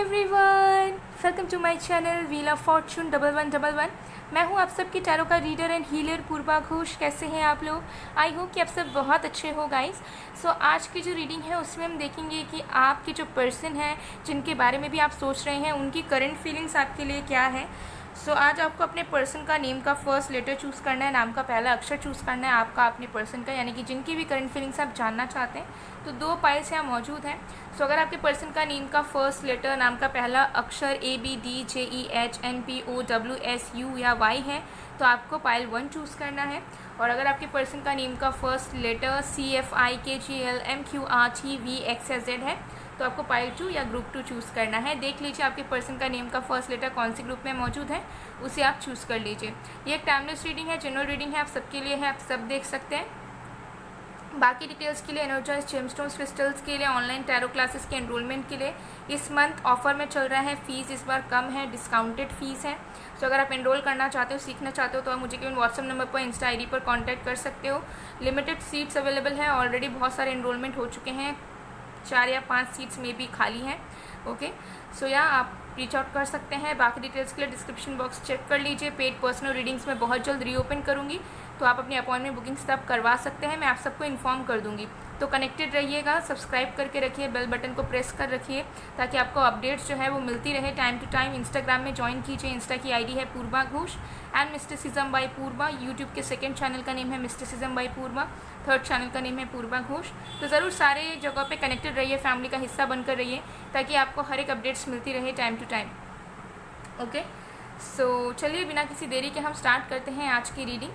Everyone, welcome to my channel wheel of fortune 1111। मैं हूं आप सबकी टैरो का reader and healer Purva Ghosh. कैसे हैं आप लोग? आई होप कि आप सब बहुत अच्छे हो गाइस। सो आज की जो रीडिंग है उसमें हम देखेंगे कि आपके जो पर्सन है जिनके बारे में भी आप सोच रहे हैं उनकी करंट फीलिंग्स आपके लिए क्या है। सो आज आपको अपने पर्सन का नेम का फर्स्ट लेटर चूज़ करना है, नाम का पहला अक्षर चूज़ करना है आपका अपने पर्सन का, यानी कि जिनकी भी करंट फीलिंग्स आप जानना चाहते हैं। तो दो पाइल्स यहाँ मौजूद हैं। सो अगर आपके पर्सन का नेम का फर्स्ट लेटर, नाम का पहला अक्षर ABDJEHNPOWSU या Y है तो आपको पाइल 1 चूज़ करना है। और अगर आपके पर्सन का नेम का फर्स्ट लेटर CFIKGLMQRTVXZ है तो आपको पाइल 2 या ग्रुप 2 चूज़ करना है। देख लीजिए आपके पर्सन का नेम का फर्स्ट लेटर कौन सी ग्रुप में मौजूद है, उसे आप चूज़ कर लीजिए। ये एक टाइमलेस रीडिंग है, जनरल रीडिंग है, आप सबके लिए है, आप सब देख सकते हैं। बाकी डिटेल्स के लिए, एनर्जाइज जेमस्टोन्स क्रिस्टल्स के लिए, ऑनलाइन टैरो क्लासेस के एनरोलमेंट के लिए इस मंथ ऑफर में चल रहा है। फ़ीस इस बार कम है, डिस्काउंटेड फ़ीस है। सो अगर आप एनरोल करना चाहते हो, सीखना चाहते हो तो आप मुझे केवल व्हाट्सअप नंबर पर, इंस्टा आईडी पर कांटेक्ट कर सकते हो। लिमिटेड सीट्स अवेलेबल है, ऑलरेडी बहुत सारे एनरोलमेंट हो चुके हैं, 4 या 5 सीट्स में भी खाली हैं। ओके, सो या आप रीच आउट कर सकते हैं। बाकी डिटेल्स के लिए डिस्क्रिप्शन बॉक्स चेक कर लीजिए। पेड पर्सनल रीडिंग्स में बहुत जल्द रीओपन करूँगी तो आप अपनी अपॉइंटमेंट बुकिंग्स तब करवा सकते हैं, मैं आप सबको इन्फॉर्म कर दूँगी। तो कनेक्टेड रहिएगा, सब्सक्राइब करके रखिए, बेल बटन को प्रेस कर रखिए ताकि आपको अपडेट्स जो है वो मिलती रहे टाइम टू टाइम। इंस्टाग्राम में ज्वाइन कीजिए, इंस्टा की आईडी है Purva Ghosh and mysticism by Purva. YouTube के सेकंड चैनल का नेम है mysticism by Purva, third channel का नेम है पूर्वा घोष। तो ज़रूर सारे जगह पे कनेक्टेड रहिए, फैमिली का हिस्सा बनकर रहिए ताकि आपको हर एक अपडेट्स मिलती रहे टाइम टू टाइम। ओके, सो चलिए बिना किसी देरी के हम स्टार्ट करते हैं आज की रीडिंग।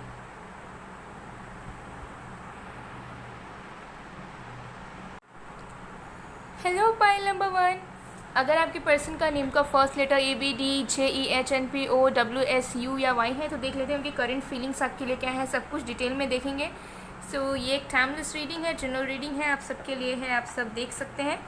Hello pile number 1। अगर आपके पर्सन का नेम का फर्स्ट लेटर ABDJEHNPOWSU या Y है तो देख लेते हैं उनकी करंट फीलिंग्स आपके लिए क्या है, सब कुछ डिटेल में देखेंगे। सो ये एक टाइमलेस रीडिंग है, जनरल रीडिंग है, आप सबके लिए है, आप सब देख सकते हैं।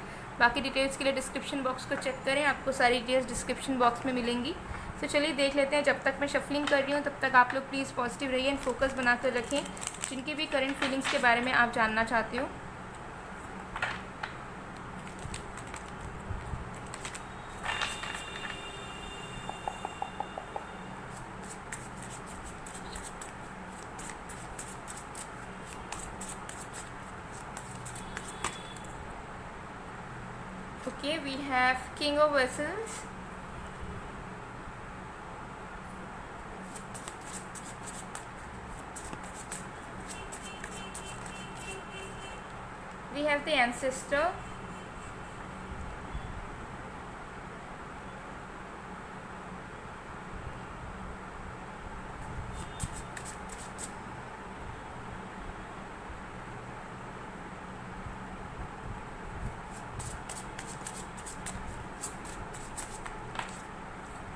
बाकी डिटेल्स के लिए डिस्क्रिप्शन बॉक्स को चेक करें, आपको सारी डिटेल्स डिस्क्रिप्शन बॉक्स में मिलेंगी। तो चलिए देख लेते हैं। जब तक मैं शफलिंग कर रही हूँ तब तक आप लोग प्लीज़ पॉजिटिव रहिए एंड फोकस बनाकर रखें जिनकी भी करंट फीलिंग्स के बारे में आप जानना चाहते हो। Okay, we have King of Vessels, we have the Ancestor,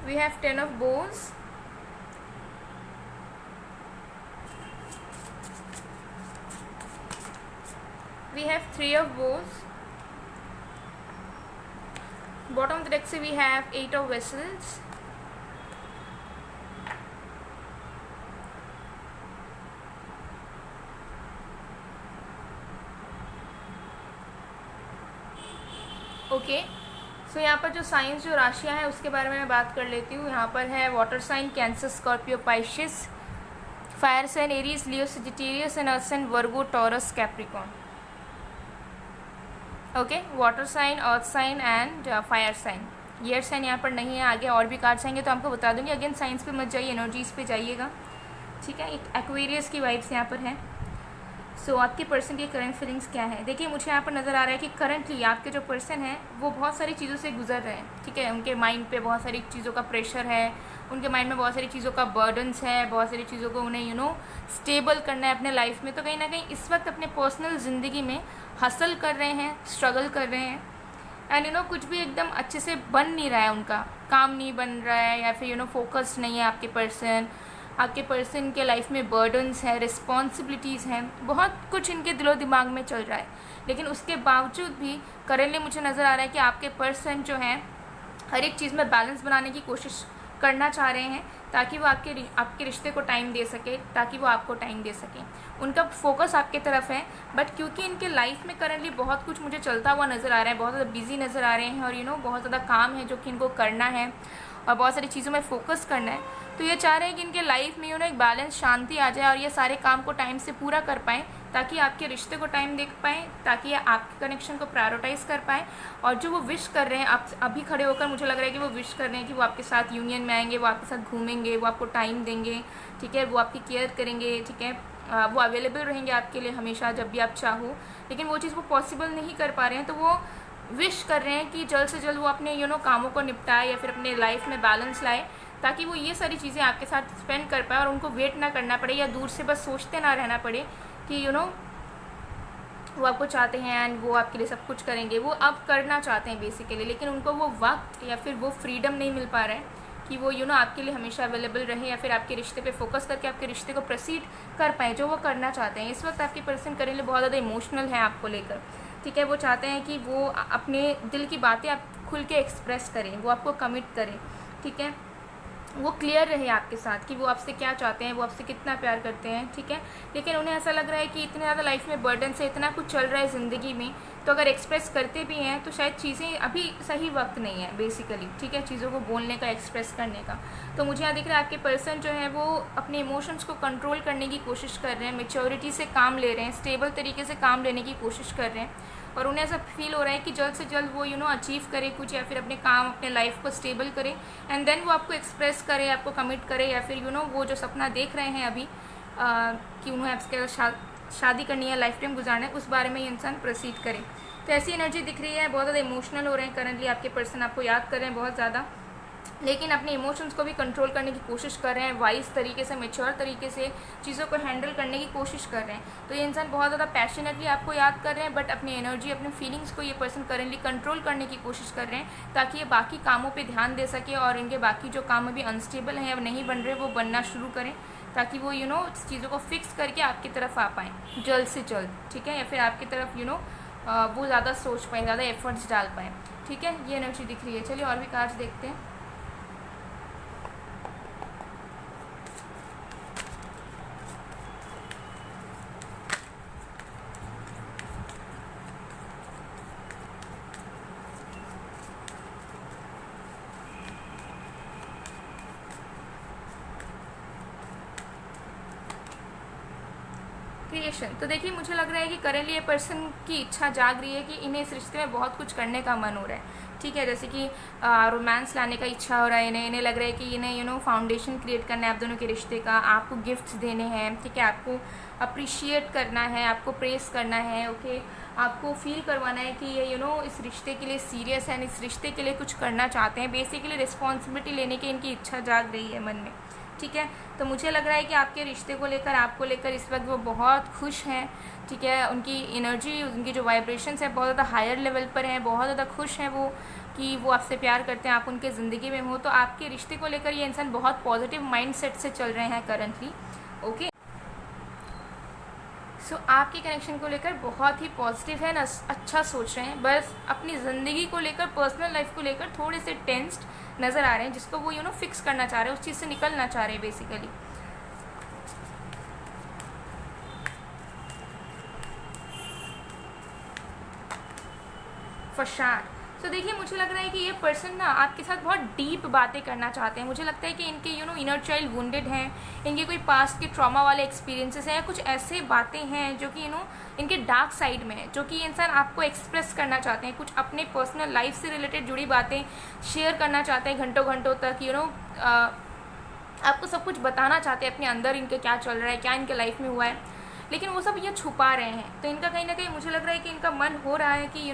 we have 10 of Bows, we have 3 of Bows, bottom of the deck से we have 8 of Vessels, okay. So यहाँ पर जो साइंस, जो राशियाँ हैं उसके बारे में मैं बात कर लेती हूँ। यहाँ पर है water sign Cancer, Scorpio, Pisces, fire sign Aries, Leo, Sagittarius and earth sign Virgo, Taurus, Capricorn. Okay, water sign, earth sign and fire sign. Air sign यहाँ पर नहीं है, आगे और भी कार्ड्स आएंगे तो आपको बता दूंगी। अगेन साइंस पे मत जाइए, एनर्जीज पे जाइएगा, ठीक है। एक एक्वेरियस की वाइब्स यहाँ पर है। सो आपके पर्सन की करंट फीलिंग्स क्या है? देखिए मुझे यहाँ पर नज़र आ रहा है कि करंटली आपके जो पर्सन है वो बहुत सारी चीज़ों से गुजर रहे हैं, ठीक है। उनके माइंड पे बहुत सारी चीज़ों का प्रेशर है, उनके माइंड में बहुत सारी चीज़ों का बर्डन्स है, बहुत सारी चीज़ों को उन्हें स्टेबल करना है अपने लाइफ में। तो कहीं ना कहीं इस वक्त अपने पर्सनल ज़िंदगी में हसल कर रहे हैं, स्ट्रगल कर रहे हैं एंड कुछ भी एकदम अच्छे से बन नहीं रहा है, उनका काम नहीं बन रहा है या फिर फोकस्ड नहीं है आपके पर्सन। आपके पर्सन के लाइफ में बर्डन्स है, रिस्पॉन्सिबिलिटीज़ हैं, बहुत कुछ इनके दिलो दिमाग में चल रहा है। लेकिन उसके बावजूद भी करेंटली मुझे नज़र आ रहा है कि आपके पर्सन जो हैं हर एक चीज़ में बैलेंस बनाने की कोशिश करना चाह रहे हैं, ताकि वो आपके रिश्ते को टाइम दे सके, ताकि वो आपको टाइम दे सकें। उनका फोकस आपके तरफ है, बट क्योंकि इनके लाइफ में करंटली बहुत कुछ मुझे चलता हुआ नज़र आ रहा है, बहुत ज़्यादा बिजी नज़र आ रहे हैं, और बहुत ज़्यादा काम है जो कि इनको करना है और बहुत सारी चीज़ों में फ़ोकस करना है। तो ये चाह रहे हैं कि इनके लाइफ में एक बैलेंस, शांति आ जाए और ये सारे काम को टाइम से पूरा कर पाएँ, ताकि आपके रिश्ते को टाइम दे पाएँ, ताकि ये आपके कनेक्शन को प्रायोरिटाइज़ कर पाएँ। और जो वो विश कर रहे हैं, आप अभी खड़े होकर मुझे लग रहा है कि वो विश कर रहे हैं कि वो आपके साथ यूनियन में आएंगे, वो आपके साथ घूमेंगे, वो आपको टाइम देंगे, ठीक है, वो आपकी केयर करेंगे, ठीक है, वो अवेलेबल रहेंगे आपके लिए हमेशा जब भी आप चाहो। लेकिन वो चीज़ वो पॉसिबल नहीं कर पा रहे हैं, तो वो विश कर रहे हैं कि जल्द से जल्द वो अपने कामों को निपटाए या फिर अपने लाइफ में बैलेंस लाए, ताकि वो ये सारी चीज़ें आपके साथ स्पेंड कर पाए और उनको वेट ना करना पड़े या दूर से बस सोचते ना रहना पड़े कि वो आपको चाहते हैं एंड वो आपके लिए सब कुछ करेंगे। वो अब करना चाहते हैं बेसिकली, लेकिन उनको वो वक्त या फिर वो फ्रीडम नहीं मिल पा रहा है कि वो आपके लिए हमेशा अवेलेबल रहे या फिर आपके रिश्ते पे फोकस करके आपके रिश्ते को प्रोसीड कर पाएँ जो वो करना चाहते हैं। इस वक्त आपके पर्सन करने लिए बहुत ज़्यादा इमोशनल है आपको लेकर, ठीक है। वो चाहते हैं कि वो अपने दिल की बातें आप खुल के एक्सप्रेस करें, वो आपको कमिट करें, ठीक है, वो क्लियर रहे आपके साथ कि वो आपसे क्या चाहते हैं, वो आपसे कितना प्यार करते हैं, ठीक है। लेकिन उन्हें ऐसा लग रहा है कि इतने ज़्यादा लाइफ में बर्डन से इतना कुछ चल रहा है ज़िंदगी में, तो अगर एक्सप्रेस करते भी हैं तो शायद चीज़ें अभी सही वक्त नहीं है बेसिकली, ठीक है, चीज़ों को बोलने का, एक्सप्रेस करने का। तो मुझे यहाँ दिख रहा है आपके पर्सन जो है वो अपने इमोशंस को कंट्रोल करने की कोशिश कर रहे हैं, मैच्योरिटी से काम ले रहे हैं, स्टेबल तरीके से काम लेने की कोशिश कर रहे हैं, और उन्हें ऐसा फील हो रहा है कि जल्द से जल्द वो अचीव करे कुछ, या फिर अपने काम, अपने लाइफ को स्टेबल करे, एंड देन वो आपको एक्सप्रेस करे, आपको कमिट करे, या फिर वो जो सपना देख रहे हैं अभी कि उन्हें आपके शादी करनी है, लाइफ टाइम गुजारना है, उस बारे में ये इंसान प्रोसीड करे। तो ऐसी एनर्जी दिख रही है। बहुत ज़्यादा इमोशनल हो रहे हैं करंटली आपके पर्सन, आपको याद कर रहे हैं बहुत ज़्यादा, लेकिन अपने इमोशंस को भी कंट्रोल करने की कोशिश कर रहे हैं, वाइज तरीके से, मैच्योर तरीके से चीज़ों को हैंडल करने की कोशिश कर रहे हैं। तो ये इंसान बहुत ज़्यादा पैशनेटली आपको याद कर रहे हैं, बट अपनी एनर्जी, अपने फीलिंग्स को ये पर्सन करेंटली कंट्रोल करने की कोशिश कर रहे हैं, ताकि ये बाकी कामों पे ध्यान दे सके और इनके बाकी जो काम अभी अनस्टेबल हैं, अब नहीं बन रहे, वो बनना शुरू करें, ताकि वो चीज़ों को फिक्स करके आपकी तरफ आ पाएँ जल्द से जल्द, ठीक है, या फिर आपकी तरफ वो ज़्यादा सोच पाएँ, ज़्यादा एफर्ट्स डाल पाएँ, ठीक है। ये एनर्जी दिख रही है। चलिए और भी कार्ड्स देखते हैं। क्रिएशन। तो देखिए मुझे लग रहा है कि करेंटली ये पर्सन की इच्छा जाग रही है कि इन्हें इस रिश्ते में बहुत कुछ करने का मन हो रहा है, ठीक है, जैसे कि रोमांस लाने का इच्छा हो रहा है इन्हें लग रहा है कि इन्हें फाउंडेशन क्रिएट करना है आप दोनों के रिश्ते का, आपको गिफ्ट्स देने हैं, ठीक है, आपको अप्रिशिएट करना है, आपको प्रेस करना है, ओके, आपको फील करवाना है कि ये इस रिश्ते के लिए सीरियस है, इस रिश्ते के लिए कुछ करना चाहते हैं, बेसिकली रिस्पॉन्सिबिलिटी लेने की इनकी इच्छा जाग रही है मन में, ठीक है। तो मुझे लग रहा है कि आपके रिश्ते को लेकर, आपको लेकर इस वक्त वो बहुत खुश हैं, ठीक है, उनकी एनर्जी, उनकी जो वाइब्रेशंस है बहुत ज़्यादा हायर लेवल पर हैं, बहुत ज़्यादा खुश हैं वो कि वो आपसे प्यार करते हैं, आप उनके ज़िंदगी में हो। तो आपके रिश्ते को लेकर ये इंसान बहुत पॉजिटिव माइंडसेट से चल रहे हैं करंटली, ओके। सो आपके कनेक्शन को लेकर बहुत ही पॉजिटिव है ना, अच्छा सोच रहे हैं, बस अपनी ज़िंदगी को लेकर, पर्सनल लाइफ को लेकर थोड़े से टेंस्ड नज़र आ रहे हैं, जिसको वो फिक्स करना चाह रहे हैं, उस चीज़ से निकलना चाह रहे हैं बेसिकली। फशार। तो देखिए मुझे लग रहा है कि ये पर्सन ना आपके साथ बहुत डीप बातें करना चाहते हैं। मुझे लगता है कि इनके इनर चाइल्ड वुंडेड हैं, इनके कोई पास्ट के ट्रॉमा वाले एक्सपीरियंसेस हैं, या कुछ ऐसे बातें हैं जो कि इनके डार्क साइड में है, जो कि इंसान आपको एक्सप्रेस करना चाहते हैं, कुछ अपने पर्सनल लाइफ से रिलेटेड जुड़ी बातें शेयर करना चाहते हैं घंटों घंटों तक, आपको सब कुछ बताना चाहते हैं अपने अंदर इनके क्या चल रहा है, क्या इनके लाइफ में हुआ है, लेकिन वो सब ये छुपा रहे हैं। तो इनका कहीं ना कहीं मुझे लग रहा है कि इनका मन हो रहा है कि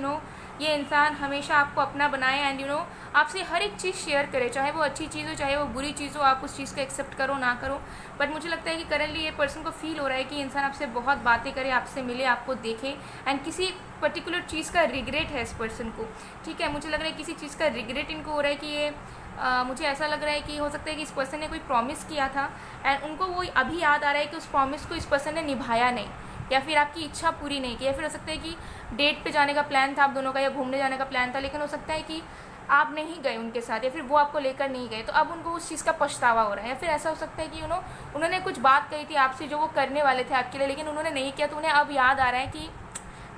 ये इंसान हमेशा आपको अपना बनाए एंड आपसे हर एक चीज़ शेयर करे, चाहे वो अच्छी चीज़ हो चाहे वो बुरी चीज़ हो, आप उस चीज़ को एक्सेप्ट करो ना करो। बट मुझे लगता है कि करंटली ये पर्सन को फील हो रहा है कि इंसान आपसे बहुत बातें करे, आपसे मिले, आपको देखे, एंड किसी पर्टिकुलर चीज़ का रिग्रेट है इस पर्सन को, ठीक है। मुझे लग रहा है किसी चीज़ का रिग्रेट इनको हो रहा है कि ये मुझे ऐसा लग रहा है कि हो सकता है कि इस पर्सन ने कोई प्रॉमिस किया था एंड उनको वो अभी याद आ रहा है कि उस प्रॉमिस को इस पर्सन ने निभाया नहीं, या फिर आपकी इच्छा पूरी नहीं की, या फिर हो सकता है कि डेट पे जाने का प्लान था आप दोनों का, या घूमने जाने का प्लान था, लेकिन हो सकता है कि आप नहीं गए उनके साथ या फिर वो आपको लेकर नहीं गए, तो अब उनको उस चीज़ का पछतावा हो रहा है। या फिर ऐसा हो सकता है कि उन्होंने कुछ बात कही थी आपसे जो वो करने वाले थे आपके लिए, लेकिन उन्होंने नहीं किया, तो उन्हें अब याद आ रहा है कि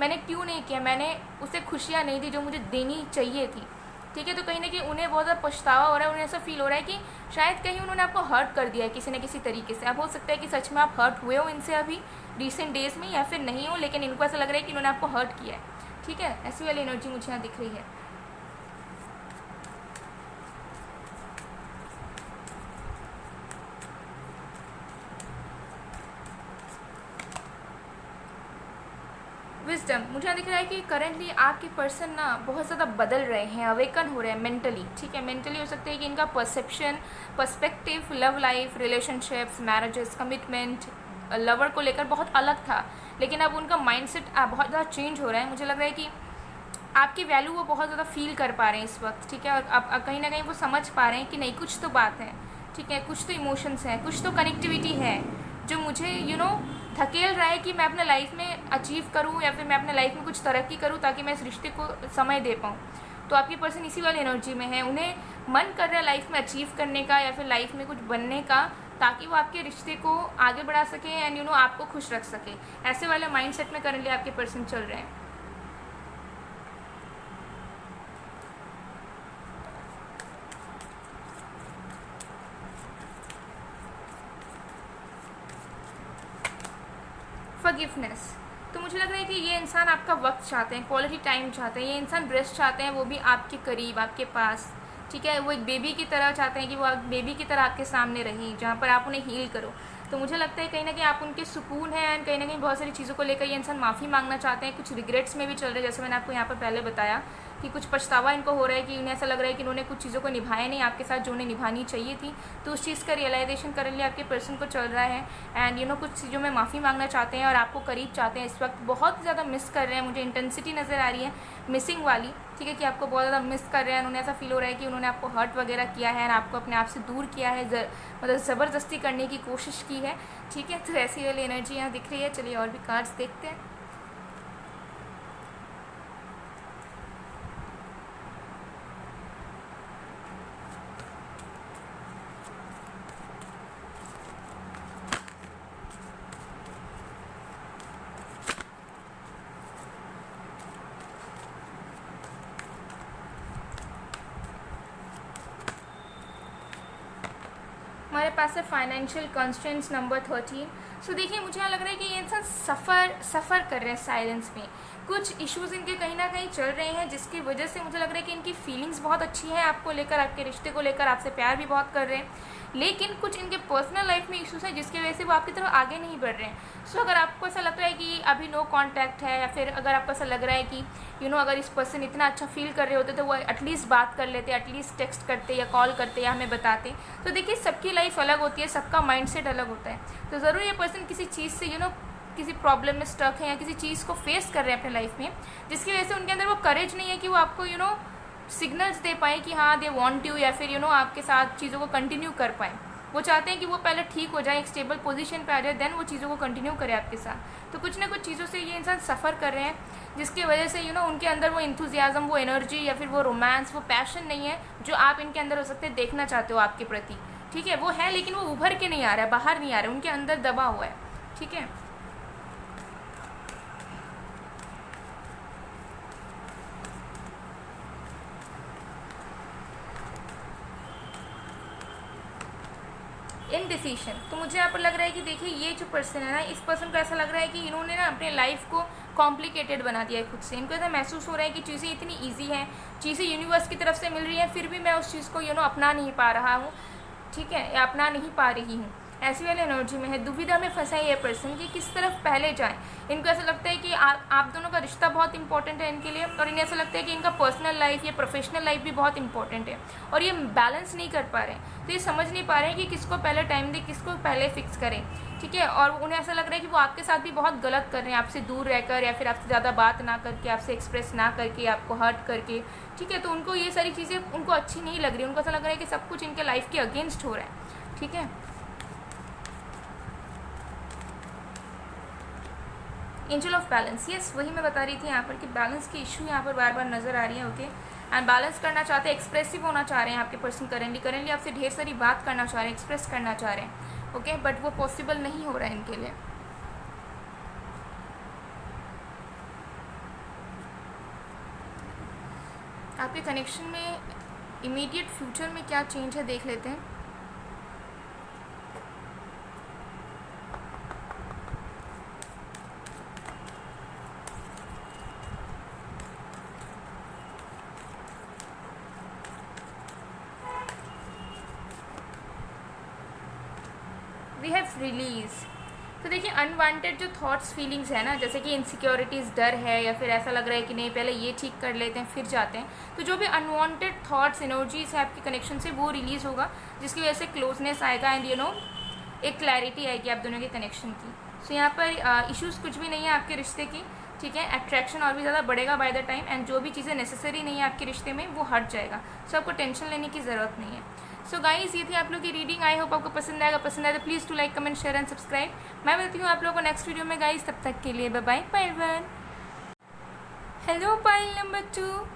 मैंने क्यों नहीं किया, मैंने उसे खुशियाँ नहीं दी जो मुझे देनी चाहिए थी। ठीक है, तो कहीं ना कहीं उन्हें बहुत ज़्यादा पछतावा हो रहा है, उन्हें ऐसा फील हो रहा है कि शायद कहीं उन्होंने आपको हर्ट कर दिया है किसी न किसी तरीके से। अब हो सकता है कि सच में आप हर्ट हुए हो इनसे अभी रिसेंट डेज़ में, या फिर नहीं हो, लेकिन इनको ऐसा लग रहा है कि इन्होंने आपको हर्ट किया है। ठीक है, ऐसी वाली एनर्जी मुझे यहाँ दिख रही है। विजडम मुझे दिख रहा है कि करंटली आपके पर्सन ना बहुत ज़्यादा बदल रहे हैं, अवेकन हो रहे हैं मेंटली। ठीक है, मेंटली हो सकता है कि इनका perception, perspective, love life, relationships, marriages, commitment, lover को लेकर बहुत अलग था, लेकिन अब उनका माइंडसेट बहुत ज़्यादा चेंज हो रहा है। मुझे लग रहा है कि आपकी वैल्यू वो बहुत ज़्यादा फील कर पा रहे हैं इस वक्त। ठीक है, और अब कहीं ना कहीं वो समझ पा रहे हैं कि नहीं, कुछ तो बात है। ठीक है, कुछ तो इमोशंस हैं, कुछ तो कनेक्टिविटी है जो मुझे धकेल रहा है कि मैं अपने लाइफ में अचीव करूं या फिर मैं अपने लाइफ में कुछ तरक्की करूं, ताकि मैं इस रिश्ते को समय दे पाऊं। तो आपके पर्सन इसी वाली एनर्जी में है, उन्हें मन कर रहा है लाइफ में अचीव करने का या फिर लाइफ में कुछ बनने का, ताकि वो आपके रिश्ते को आगे बढ़ा सके एंड आपको खुश रख सके। ऐसे वाले माइंडसेट में करंटली आपके पर्सन चल रहे हैं। फॉरगिवनेस, तो मुझे लग रहा है कि ये इंसान आपका वक्त चाहते हैं, क्वालिटी टाइम चाहते हैं, ये इंसान रेस्ट चाहते हैं, वो भी आपके करीब, आपके पास। ठीक है, वो एक बेबी की तरह चाहते हैं कि वो बेबी की तरह आपके सामने रहें, जहाँ पर आप उन्हें हील करो। तो मुझे लगता है कहीं ना कहीं आप उनके सुकून है, एंड कहीं ना कहीं बहुत सारी चीज़ों को लेकर ये इंसान माफ़ी मांगना चाहते हैं। कुछ रिग्रेट्स में भी चल रहे हैं, जैसे मैंने आपको यहाँ पर पहले बताया कि कुछ पछतावा इनको हो रहा है, कि उन्हें ऐसा लग रहा है कि उन्होंने कुछ चीज़ों को निभाया नहीं आपके साथ जो उन्हें निभानी चाहिए थी। तो उस चीज़ का रियलाइजेशन करने आपके पर्सन को चल रहा है, एंड कुछ चीज़ों में माफ़ी मांगना चाहते हैं और आपको करीब चाहते हैं। इस वक्त बहुत ज़्यादा मिस कर रहे हैं, मुझे इंटेंसिटी नज़र आ रही है मिसिंग वाली। ठीक है, कि आपको बहुत ज़्यादा मिस कर रहे हैं, उन्हें ऐसा फील हो रहा है कि उन्होंने आपको हर्ट वगैरह किया है, आपको अपने आप से दूर किया है, मतलब ज़बरदस्ती करने की कोशिश की है। ठीक है, तो ऐसी वाली एनर्जी यहाँ दिख रही है। चलिए और भी कार्ड्स देखते हैं। हमारे पास है फाइनेंशियल कंस्ट्रेंट्स नंबर 13। सो देखिए, मुझे यहाँ लग रहा है कि ये इंसान सफ़र कर रहे हैं साइलेंस में। कुछ इश्यूज़ इनके कहीं ना कहीं चल रहे हैं, जिसकी वजह से मुझे लग रहा है कि इनकी फीलिंग्स बहुत अच्छी हैं आपको लेकर, आपके रिश्ते को लेकर, आपसे प्यार भी बहुत कर रहे हैं, लेकिन कुछ इनके पर्सनल लाइफ में इश्यूज़ हैं जिसकी वजह से वो आपकी तरफ आगे नहीं बढ़ रहे हैं। सो अगर आपको ऐसा लग रहा है कि अभी नो कॉन्टैक्ट है, या फिर अगर आपको ऐसा लग रहा है कि अगर इस पर्सन इतना अच्छा फील कर रहे होते तो वो एटलीस्ट बात कर लेते, एटलीस्ट टेक्स्ट करते या कॉल करते या हमें बताते। तो देखिए, सबकी लाइफ अलग होती है, सबका माइंडसेट अलग होता है। तो ज़रूर ये पर्सन किसी चीज़ से किसी प्रॉब्लम में स्टक है या किसी चीज़ को फेस कर रहे हैं अपने लाइफ में, जिसकी वजह से उनके अंदर वो करेज नहीं है कि वो आपको सिग्नल्स दे पाए कि हाँ दे वांट यू, या फिर आपके साथ चीज़ों को कंटिन्यू कर पाए। वो चाहते हैं कि वो पहले ठीक हो जाए, एक स्टेबल पोजीशन पे आ जाए, देन वो चीज़ों को कंटिन्यू करे आपके साथ। तो कुछ ना कुछ चीज़ों से ये इंसान सफ़र कर रहे हैं, जिसकी वजह से उनके अंदर वो इंथुजियाज़म, वो एनर्जी या फिर वो रोमांस, वो पैशन नहीं है जो आप इनके अंदर हो सकते हैं देखना चाहते हो आपके प्रति। ठीक है, वो है लेकिन वो उभर के नहीं आ रहा है, बाहर नहीं आ रहा है, उनके अंदर दबा हुआ है। ठीक है, इनडिसीशन, तो मुझे यहाँ पर लग रहा है कि देखिए, ये जो पर्सन है ना, इस पर्सन को ऐसा लग रहा है कि इन्होंने ना अपने लाइफ को कॉम्प्लिकेटेड बना दिया है खुद से। इनको ऐसा महसूस हो रहा है कि चीज़ें इतनी ईजी हैं, चीज़ें यूनिवर्स की तरफ से मिल रही हैं, फिर भी मैं उस चीज़ को अपना नहीं पा रहा हूँ। ठीक है, या अपना नहीं पा रही हूँ। ऐसी वाली एनर्जी में है, दुविधा में फंसा है ये पर्सन कि किस तरफ पहले जाएं। इनको ऐसा लगता है कि आप दोनों का रिश्ता बहुत इंपॉर्टेंट है इनके लिए, और इन्हें ऐसा लगता है कि इनका पर्सनल लाइफ या प्रोफेशनल लाइफ भी बहुत इंपॉर्टेंट है, और ये बैलेंस नहीं कर पा रहे हैं। तो ये समझ नहीं पा रहे हैं कि किसको पहले टाइम दें, किसको पहले फिक्स करें। ठीक है, और उन्हें ऐसा लग रहा है कि वो आपके साथ भी बहुत गलत कर रहे हैं, आपसे दूर रहकर या फिर आपसे ज़्यादा बात ना करके, आपसे एक्सप्रेस ना करके, आपको हर्ट करके। ठीक है, तो उनको ये सारी चीज़ें उनको अच्छी नहीं लग रही, उनको ऐसा लग रहा है कि सब कुछ इनके लाइफ के अगेंस्ट हो रहा है। ठीक है, एंजल ऑफ बैलेंस, यस वही मैं बता रही थी यहाँ पर कि बैलेंस की इशू यहाँ पर बार बार नज़र आ रही है। ओके, एंड बैलेंस करना चाहते हैं, एक्सप्रेसिव होना चाह रहे हैं आपके पर्सन करेंटली आपसे ढेर सारी बात करना चाह रहे हैं, एक्सप्रेस करना चाह रहे हैं, ओके, बट वो पॉसिबल नहीं हो रहा है इनके लिए। आपके कनेक्शन में इमीडिएट फ्यूचर में क्या चेंज है देख लेते हैं। We have release. तो देखिए अनवांटेड जो थॉट्स फीलिंग्स है ना, जैसे कि इनसिक्योरिटीज़, डर है, या फिर ऐसा लग रहा है कि नहीं पहले ये ठीक कर लेते हैं फिर जाते हैं, तो जो भी अनवांटेड थॉट्स एनर्जीज है आपके कनेक्शन से वो रिलीज़ होगा, जिसकी वजह से क्लोजनेस आएगा एंड एक क्लैरिटी आएगी आप दोनों के कनेक्शन की। सो यहाँ पर इश्यूज़ कुछ भी नहीं है आपके रिश्ते की, ठीक है। अट्रैक्शन और भी ज़्यादा बढ़ेगा बाय द टाइम, एंड जो भी चीज़ें नेसेसरी नहीं है आपके रिश्ते में वो हट जाएगा। सो आपको टेंशन लेने की ज़रूरत नहीं है। सो गाइस ये थी आप लोग की रीडिंग। आई होप आपको पसंद आएगा। पसंद आए तो please to like, comment, share and subscribe. मैं मिलती हूँ आप लोगों को नेक्स्ट वीडियो में गाइस, तब तक के लिए bye bye, pile 1। Hello pile number 2।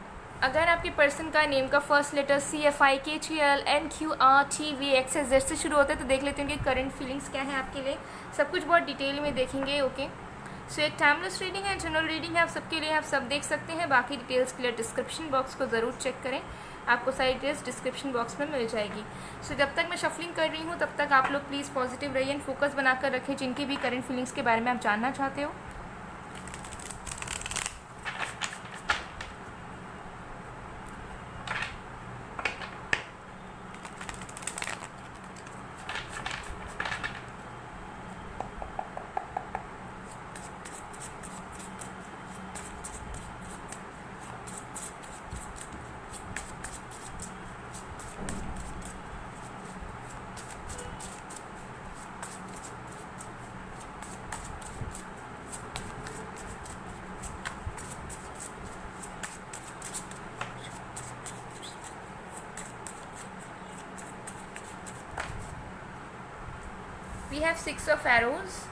अगर आपके पर्सन का नेम का फर्स्ट लेटर CFIKGLNQRTVXZ से शुरू होता है तो देख लेते हैं कि करंट फीलिंग्स क्या है आपके लिए। सब कुछ बहुत डिटेल में देखेंगे, ओके। सो एक टाइमलेस रीडिंग है, जनरल रीडिंग है आप सबके लिए, आप सब देख सकते हैं। बाकी डिटेल्स के लिए डिस्क्रिप्शन बॉक्स को ज़रूर चेक करें, आपको सारी डिटेल्स डिस्क्रिप्शन बॉक्स में मिल जाएगी। सो जब तक मैं शफलिंग कर रही हूँ तब तक आप लोग प्लीज़ पॉजिटिव रहिए एंड फोकस बनाकर रखें जिनकी भी करंट फीलिंग्स के बारे में आप जानना चाहते हो। We have 6 of arrows.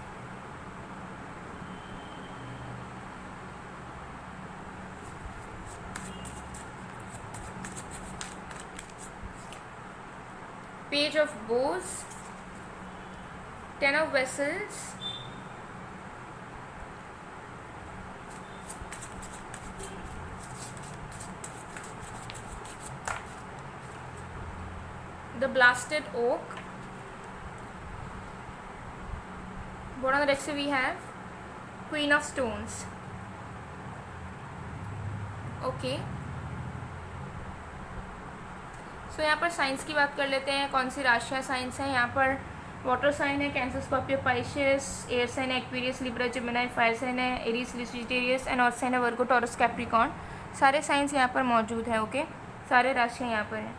Page of bows. 10 of vessels. The blasted oak. Bottom of the deck we have Queen of Stones. Okay, so यहाँ पर साइंस की बात कर लेते हैं। कौन सी राशियाँ साइंस हैं यहाँ पर? वाटर साइन है Cancer, Scorpio, Pisces. Air sign है Aquarius, Libra, Gemini. Fire sign है Aries, Sagittarius. And earth sign है वर्गो, टॉरस, कैप्रिकॉर्न। सारे साइंस यहाँ पर मौजूद हैं, ओके। सारे राशियाँ यहाँ पर हैं।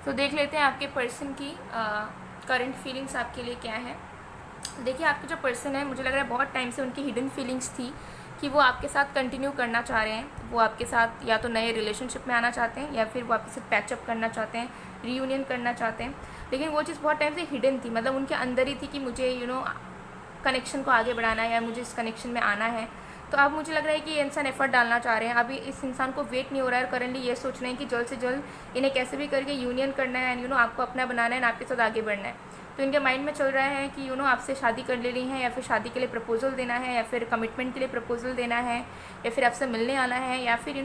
तो देख लेते हैं आपके पर्सन की करंट फीलिंग्स आपके लिए क्या है। देखिए आपके जो पर्सन है, मुझे लग रहा है बहुत टाइम से उनकी हिडन फीलिंग्स थी कि वो आपके साथ कंटिन्यू करना चाह रहे हैं। वो आपके साथ या तो नए रिलेशनशिप में आना चाहते हैं या फिर वो आपके साथ पैचअप करना चाहते हैं, रीयूनियन करना चाहते हैं। लेकिन वो चीज़ बहुत टाइम से हिडन थी, मतलब उनके अंदर ही थी कि मुझे कनेक्शन को आगे बढ़ाना है या मुझे इस कनेक्शन में आना है। तो अब मुझे लग रहा है कि ये इंसान एफर्ट डालना चाह रहे हैं। अभी इस इंसान को वेट नहीं हो रहा है, करंटली ये सोच रहे हैं कि जल्द से जल्द इन्हें कैसे भी करके यूनियन करना है एंड आपको अपना बनाना है, आपके साथ आगे बढ़ना है। तो इनके माइंड में चल रहा है कि आपसे शादी कर ले रही हैं, या फिर शादी के लिए प्रपोजल देना है, या फिर कमिटमेंट के लिए प्रपोजल देना है, या फिर आपसे मिलने आना है, या फिर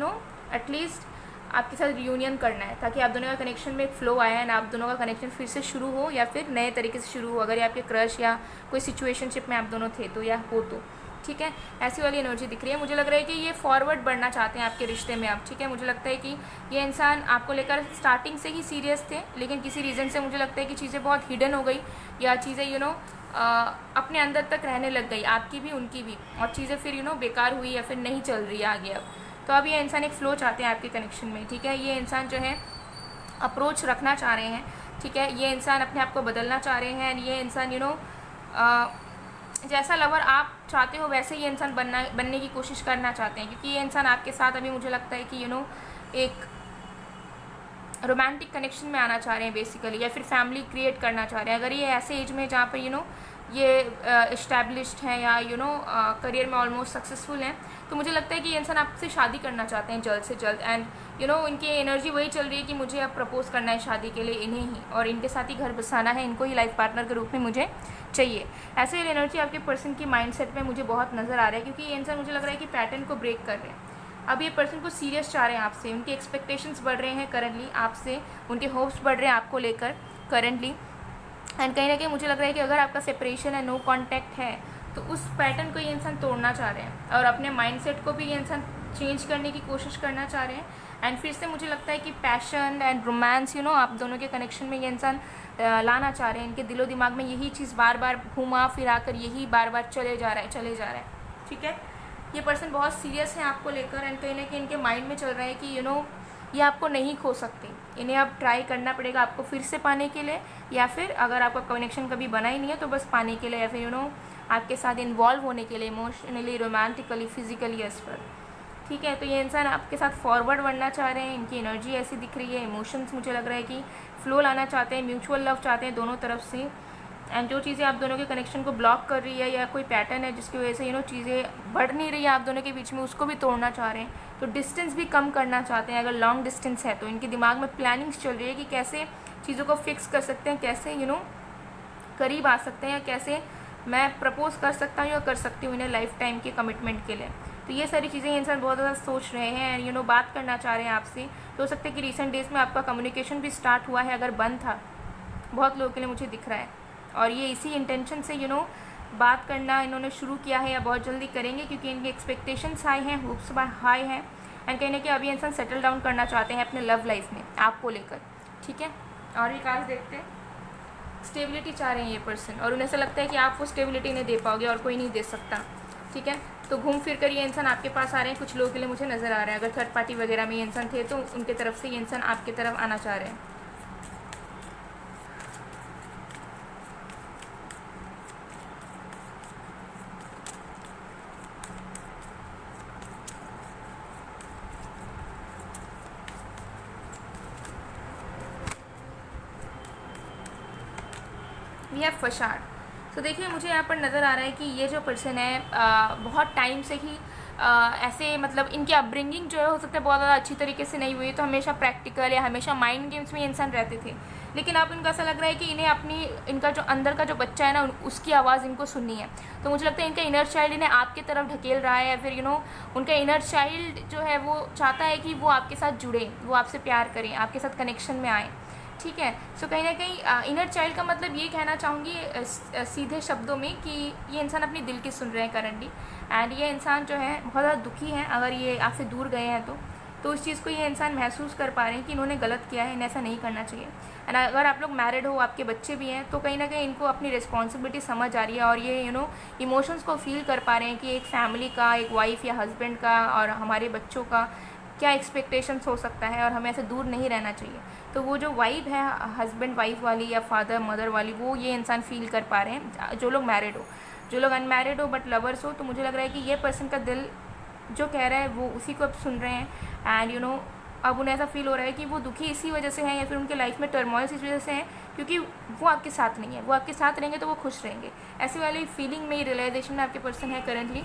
एटलीस्ट आपके साथ रियूनियन करना है, ताकि आप दोनों का कनेक्शन में एक फ़्लो आया है ना, आप दोनों का कनेक्शन फिर से शुरू हो या फिर नए तरीके से शुरू हो। अगर ये आपके क्रश या कोई सिचुएशनशिप में आप दोनों थे तो या हो तो ठीक है, ऐसी वाली एनर्जी दिख रही है। मुझे लग रहा है कि ये फॉरवर्ड बढ़ना चाहते हैं आपके रिश्ते में आप, ठीक है। मुझे लगता है कि ये इंसान आपको लेकर स्टार्टिंग से ही सीरियस थे, लेकिन किसी रीज़न से मुझे लगता है कि चीज़ें बहुत हिडन हो गई, या चीज़ें अपने अंदर तक रहने लग गई, आपकी भी उनकी भी, और चीज़ें फिर बेकार हुई या फिर नहीं चल रही है आगे अब। तो अब ये इंसान एक फ़्लो चाहते हैं आपके कनेक्शन में, ठीक है। ये इंसान जो है अप्रोच रखना चाह रहे हैं, ठीक है। ये इंसान अपने आप को बदलना चाह रहे हैं। ये इंसान जैसा लवर आप चाहते हो वैसे ये इंसान बनने की कोशिश करना चाहते हैं, क्योंकि ये इंसान आपके साथ अभी मुझे लगता है कि एक रोमांटिक कनेक्शन में आना चाह रहे हैं बेसिकली, या फिर फैमिली क्रिएट करना चाह रहे हैं। अगर ये ऐसे एज में जहाँ पर ये इस्टेब्लिश्ड हैं या करियर में ऑलमोस्ट सक्सेसफुल हैं, तो मुझे लगता है कि ये इंसान आपसे शादी करना चाहते हैं जल्द से जल्द। एंड इनकी एनर्जी वही चल रही है कि मुझे अब प्रपोज करना है शादी के लिए इन्हें ही, और इनके साथ ही घर बसाना है, इनको ही लाइफ पार्टनर के रूप में मुझे चाहिए। ऐसे एनर्जी आपके पर्सन की माइंडसेट में मुझे बहुत नज़र आ रहा है, क्योंकि ये इंसान मुझे लग रहा है कि पैटर्न को ब्रेक कर रहे हैं। अब ये पर्सन को सीरियस चाह रहे हैं आपसे, उनके एक्सपेक्टेशंस बढ़ रहे हैं करंटली आपसे, उनके होप्स बढ़ रहे हैं आपको लेकर करंटली। एंड कहीं ना कहीं मुझे लग रहा है कि अगर आपका सेपरेशन है, नो कांटेक्ट है, तो उस पैटर्न को ये इंसान तोड़ना चाह रहे हैं, और अपने माइंडसेट को भी ये इंसान चेंज करने की कोशिश करना चाह रहे हैं। एंड फिर से मुझे लगता है कि पैशन एंड रोमांस आप दोनों के कनेक्शन में ये इंसान लाना चाह रहे हैं। इनके दिलो दिमाग में यही चीज़ बार बार घुमा फिरा कर यही बार बार चले जा रहा है। ठीक है, ये पर्सन बहुत सीरियस है आपको लेकर, एंड कहीं ना कहीं इनके माइंड में चल रहा है कि ये आपको नहीं खो सकते, इन्हें अब ट्राई करना पड़ेगा आपको फिर से पाने के लिए, या फिर अगर आपका कनेक्शन कभी बना ही नहीं है तो बस पाने के लिए, या फिर आपके साथ इन्वॉल्व होने के लिए emotionally, romantically, physically as per. ठीक है, तो ये इंसान आपके साथ फॉरवर्ड बढ़ना चाह रहे हैं, इनकी एनर्जी ऐसी दिख रही है, इमोशंस मुझे लग रहा है कि फ्लो लाना चाहते हैं, म्यूचुअल लव चाहते हैं दोनों तरफ से। एंड जो चीज़ें आप दोनों के कनेक्शन को ब्लॉक कर रही है, या कोई पैटर्न है जिसकी वजह से चीज़ें बढ़ नहीं रही है आप दोनों के बीच में, उसको भी तोड़ना चाह रहे हैं। तो डिस्टेंस भी कम करना चाहते हैं। अगर लॉन्ग डिस्टेंस है तो इनके दिमाग में प्लानिंग्स चल रही है कि कैसे चीज़ों को फिक्स कर सकते हैं, कैसे करीब आ सकते हैं, या कैसे मैं प्रपोज कर सकता हूँ या कर सकती हूँ इन्हें लाइफ टाइम के कमिटमेंट के लिए। तो ये सारी चीज़ें ये इंसान बहुत ज़्यादा सोच रहे हैं, एंड बात करना चाह रहे हैं आपसे। तो हो सकता है कि रिसेंट डेज़ में आपका कम्युनिकेशन भी स्टार्ट हुआ है, अगर बंद था बहुत लोगों के लिए मुझे दिख रहा है, और ये इसी इंटेंशन से बात करना इन्होंने शुरू किया है, या बहुत जल्दी करेंगे, क्योंकि इनके एक्सपेक्टेशंस हाई हैं, होप्स हाई हैं। एंड कहीं ना कहीं अभी इंसान सेटल डाउन करना चाहते हैं अपने लव लाइफ में आपको लेकर। ठीक है, और एक आज देखते हैं, स्टेबिलिटी चाह रहे हैं ये पर्सन, और उन्हें ऐसा लगता है कि आप वो स्टेबिलिटी नहीं दे पाओगे और कोई नहीं दे सकता। ठीक है, तो घूम फिर कर ये इंसान आपके पास आ रहे हैं, कुछ लोगों के लिए मुझे नज़र आ रहा है। अगर थर्ड पार्टी वगैरह में ये इंसान थे तो उनके तरफ से ये इंसान आपकी तरफ आना चाह रहे हैं। We have facade. तो देखिए मुझे यहाँ पर नज़र आ रहा है कि ये जो पर्सन है बहुत टाइम से ही ऐसे, मतलब इनकी अपब्रिंगिंग जो है हो सकता है बहुत ज़्यादा अच्छी तरीके से नहीं हुई, तो हमेशा प्रैक्टिकल या हमेशा माइंड गेम्स में इंसान रहते थे। लेकिन अब इनको ऐसा लग रहा है कि इन्हें इनका जो अंदर का जो बच्चा है ना, उसकी आवाज़ इनको सुननी है। तो मुझे लगता है इनका इनर चाइल्ड इन्हें आपकी तरफ ढकेल रहा है, या फिर उनका इनर चाइल्ड जो है वो चाहता है कि वो आपके साथ जुड़े, वो आपसे प्यार करें, आपके साथ कनेक्शन में आए। ठीक है, सो कहीं ना कहीं इनर चाइल्ड का मतलब ये कहना चाहूँगी सीधे शब्दों में कि ये इंसान अपनी दिल की सुन रहे हैं करंटली, एंड ये इंसान जो है बहुत ज़्यादा दुखी है अगर ये आपसे दूर गए हैं तो उस चीज़ को ये इंसान महसूस कर पा रहे हैं कि इन्होंने गलत किया है, इन्हें ऐसा नहीं करना चाहिए। एंड अगर आप लोग मैरिड हो, आपके बच्चे भी हैं, तो कहीं ना कहीं इनको अपनी रिस्पॉन्सिबिलिटी समझ आ रही है, और ये इमोशंस को फील कर पा रहे हैं कि एक फैमिली का, एक वाइफ या हस्बैंड का और हमारे बच्चों का क्या एक्सपेक्टेशंस हो सकता है, और हमें ऐसे दूर नहीं रहना चाहिए। तो वो जो वाइब है हस्बैंड वाइफ वाली या फादर मदर वाली, वो ये इंसान फील कर पा रहे हैं जो लोग मैरिड हो। जो लोग अनमैरिड हो बट लवर्स हो, तो मुझे लग रहा है कि ये पर्सन का दिल जो कह रहा है वो उसी को अब सुन रहे हैं। एंड अब उन्हें ऐसा फील हो रहा है कि वो दुखी इसी वजह से हैं, या फिर उनके लाइफ में टर्मोइल्स इस वजह से हैं क्योंकि वो आपके साथ नहीं है। वो आपके साथ रहेंगे तो वो खुश रहेंगे, ऐसी वाली फीलिंग में, रियलाइजेशन में आपके पर्सन है करंटली।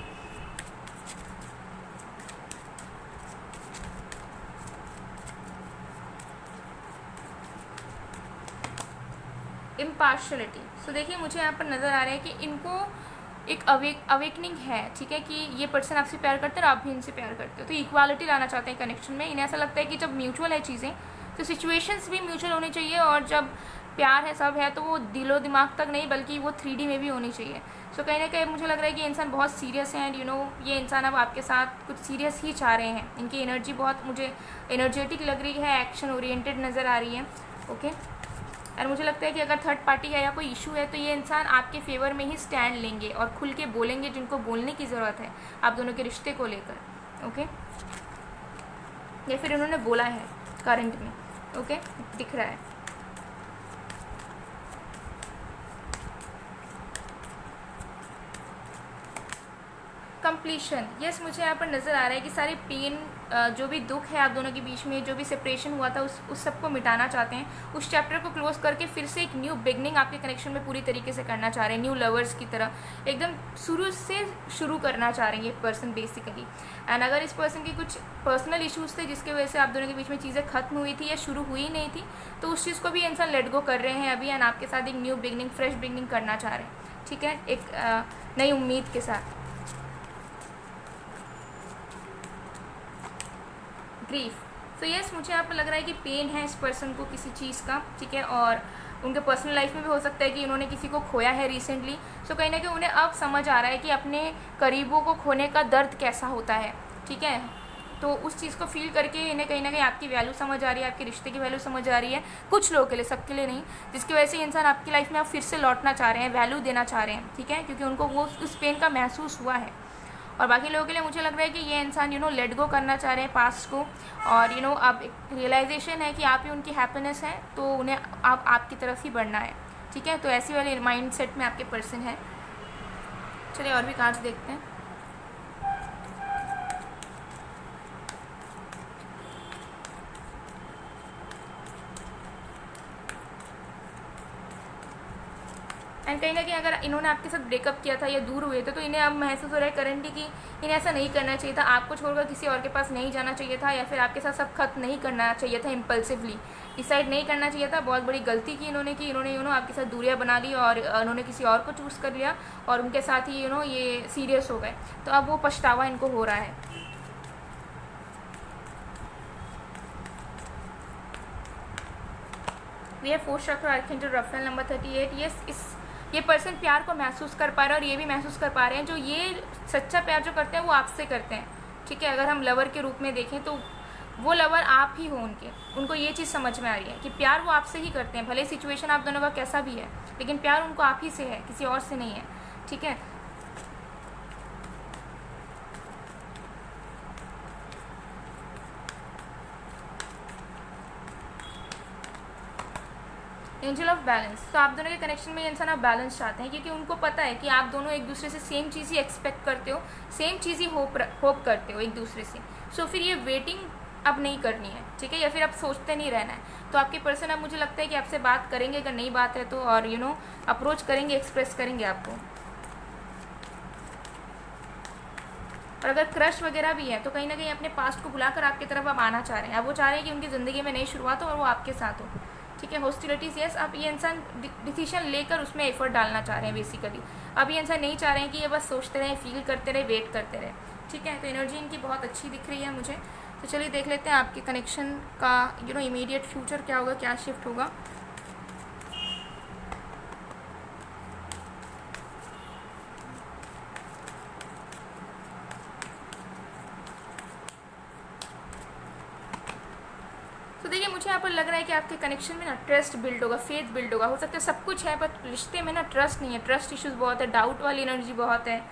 इम्पार्शलिटी। सो देखिए मुझे यहाँ पर नज़र आ रहा है कि इनको एक अवेकनिंग है, ठीक है, कि ये पर्सन आपसे प्यार करते हैं और आप भी इनसे प्यार करते हो, तो इक्वालिटी लाना चाहते हैं कनेक्शन में। इन्हें ऐसा लगता है कि जब म्यूचुअल है चीज़ें तो सिचुएशंस भी म्यूचुअल होनी चाहिए, और जब प्यार है सब है तो वो दिलो दिमाग तक नहीं बल्कि वो 3D में भी होनी चाहिए। सो कहीं ना कहीं मुझे लग रहा है कि इंसान बहुत सीरियस है, एंड ये इंसान अब आपके साथ कुछ सीरियस ही चाह रहे हैं। इनकी एनर्जी बहुत मुझे एनर्जेटिक लग रही है, एक्शन ओरिएंटेड नज़र आ रही है। ओके, और मुझे लगता है कि अगर थर्ड पार्टी है या कोई इशू है तो ये इंसान आपके फेवर में ही स्टैंड लेंगे और खुल के बोलेंगे जिनको बोलने की ज़रूरत है आप दोनों के रिश्ते को लेकर। ओके, या फिर इन्होंने बोला है करंट में। ओके, दिख रहा है। कंप्लीशन, यस मुझे यहाँ पर नज़र आ रहा है कि सारे पेन, जो भी दुख है आप दोनों के बीच में, जो भी सेपरेशन हुआ था उस सब को मिटाना चाहते हैं। उस चैप्टर को क्लोज करके फिर से एक न्यू बिगनिंग आपके कनेक्शन में पूरी तरीके से करना चाह रहे हैं, न्यू लवर्स की तरह एकदम शुरू से शुरू करना चाह रहे हैं ये पर्सन बेसिकली। एंड अगर इस पर्सन के कुछ पर्सनल इश्यूज़ थे जिसकी वजह से आप दोनों के बीच में चीज़ें खत्म हुई थी या शुरू हुई नहीं थी, तो उस चीज़ को भी इंसान लेट गो कर रहे हैं अभी, एंड आपके साथ एक न्यू बिगनिंग, फ्रेश बिगनिंग करना चाह रहे हैं, ठीक है, एक नई उम्मीद के साथ। ग्रीफ, तो यस मुझे यहाँ पर लग रहा है कि पेन है इस पर्सन को किसी चीज़ का, ठीक है, और उनके पर्सनल लाइफ में भी हो सकता है कि उन्होंने किसी को खोया है रिसेंटली। सो कहीं ना कहीं उन्हें अब समझ आ रहा है कि अपने करीबों को खोने का दर्द कैसा होता है, ठीक है। तो उस चीज़ को फील करके इन्हें कहीं ना कहीं आपकी वैल्यू समझ आ रही है, आपके रिश्ते की वैल्यू समझ आ रही है, कुछ लोगों के लिए, सबके लिए नहीं, जिसकी वजह से इंसान आपकी लाइफ में आप फिर से लौटना चाह रहे हैं, वैल्यू देना चाह रहे हैं, ठीक है, क्योंकि उनको वो उस पेन का महसूस हुआ है। और बाकी लोगों के लिए मुझे लग रहा है कि ये इंसान लेट गो करना चाह रहे हैं पास्ट को, और अब एक रियलाइजेशन है कि आप ही उनकी हैप्पीनेस है, तो उन्हें आपकी तरफ ही बढ़ना है, ठीक है। तो ऐसी वाले माइंड सेट में आपके पर्सन है। चलिए और भी कार्ड्स देखते हैं। एंड कहीं ना कहीं अगर इन्होंने आपके साथ ब्रेकअप किया था या दूर हुए थे, तो इन्हें अब महसूस हो रहा है करंटली कि इन्हें ऐसा नहीं करना चाहिए था, आपको छोड़कर किसी और के पास नहीं जाना चाहिए था, या फिर आपके साथ सब खत्म नहीं करना चाहिए था, इम्पल्सिवली डिसाइड नहीं करना चाहिए था। बहुत बड़ी गलती की इन्होंने की, इन्होंने आपके साथ दूरियां बना ली और उन्होंने किसी और को चूज़ कर लिया और उनके साथ ही ये सीरियस हो गए। तो अब वो पछतावा इनको हो रहा है। वी हैव 4th चक्र आर्कएंजल राफेल नंबर 38। यस ये पर्सन प्यार को महसूस कर पा रहे हैं और ये भी महसूस कर पा रहे हैं जो ये सच्चा प्यार जो करते हैं वो आपसे करते हैं, ठीक है। अगर हम लवर के रूप में देखें तो वो लवर आप ही हो उनको ये चीज़ समझ में आ रही है कि प्यार वो आपसे ही करते हैं, भले सिचुएशन आप दोनों का कैसा भी है, लेकिन प्यार उनको आप ही से है, किसी और से नहीं है, ठीक है। एंजल ऑफ बैलेंस, तो आप दोनों के कनेक्शन में इंसान आप बैलेंस चाहते हैं, क्योंकि उनको पता है कि आप दोनों एक दूसरे से सेम चीज़ ही एक्सपेक्ट करते हो, सेम चीज़ ही होप करते हो एक दूसरे से। सो फिर ये वेटिंग अब नहीं करनी है, ठीक है, या फिर आप सोचते नहीं रहना है। तो आपके पर्सन अब मुझे लगता है कि आपसे बात करेंगे अगर नई बात है तो, और अप्रोच करेंगे, एक्सप्रेस करेंगे आपको। और अगर क्रश वगैरह भी है तो कहीं ना कहीं अपने पास्ट को बुलाकर आपकी तरफ अब आना चाह रहे हैं। अब वो चाह रहे हैं कि उनकी ज़िंदगी में नई शुरुआत हो और वो आपके साथ हो, ठीक है। हॉस्टिलिटीज़, यस अब ये इंसान डिसीजन लेकर उसमें एफर्ट डालना चाह रहे हैं बेसिकली। अब ये इंसान नहीं चाह रहे हैं कि ये बस सोचते रहे, फील करते रहे, वेट करते रहे, ठीक है। तो एनर्जी इनकी बहुत अच्छी दिख रही है मुझे। तो चलिए देख लेते हैं आपके कनेक्शन का इमीडिएट फ्यूचर क्या होगा, क्या शिफ्ट होगा। तो देखिए मुझे यहाँ पर लग रहा है कि आपके कनेक्शन में ना ट्रस्ट बिल्ड होगा, फेथ बिल्ड होगा। हो सकता है सब कुछ है पर रिश्ते में ना ट्रस्ट नहीं है, ट्रस्ट इश्यूज बहुत है, डाउट वाली एनर्जी बहुत है,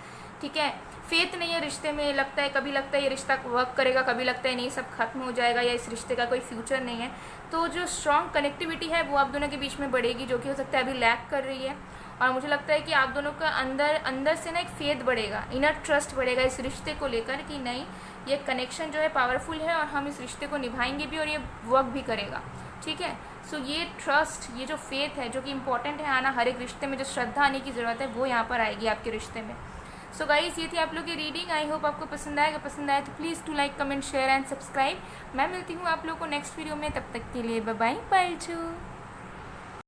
ठीक है। फेथ नहीं है रिश्ते में, लगता है कभी लगता है ये रिश्ता वर्क करेगा, कभी लगता है नहीं सब खत्म हो जाएगा या इस रिश्ते का कोई फ्यूचर नहीं है। तो जो स्ट्रॉन्ग कनेक्टिविटी है वो आप दोनों के बीच में बढ़ेगी, जो कि हो सकता है अभी लैक कर रही है। और मुझे लगता है कि आप दोनों का अंदर से ना एक फेथ बढ़ेगा, इनर ट्रस्ट बढ़ेगा इस रिश्ते को लेकर कि नहीं ये कनेक्शन जो है पावरफुल है और हम इस रिश्ते को निभाएंगे भी और ये वर्क भी करेगा, ठीक है। सो ये ट्रस्ट, ये जो फेथ है जो कि इंपॉर्टेंट है आना हर एक रिश्ते में, जो श्रद्धा आने की ज़रूरत है वो यहाँ पर आएगी आपके रिश्ते में। सो गाइस ये थी आप लोग की रीडिंग। आई होप आपको पसंद आएगा, पसंद आए तो please to like, comment, share and subscribe. मैं मिलती हूँ आप लोग को नेक्स्ट वीडियो में, तब तक के लिए बाय बाय, बाय।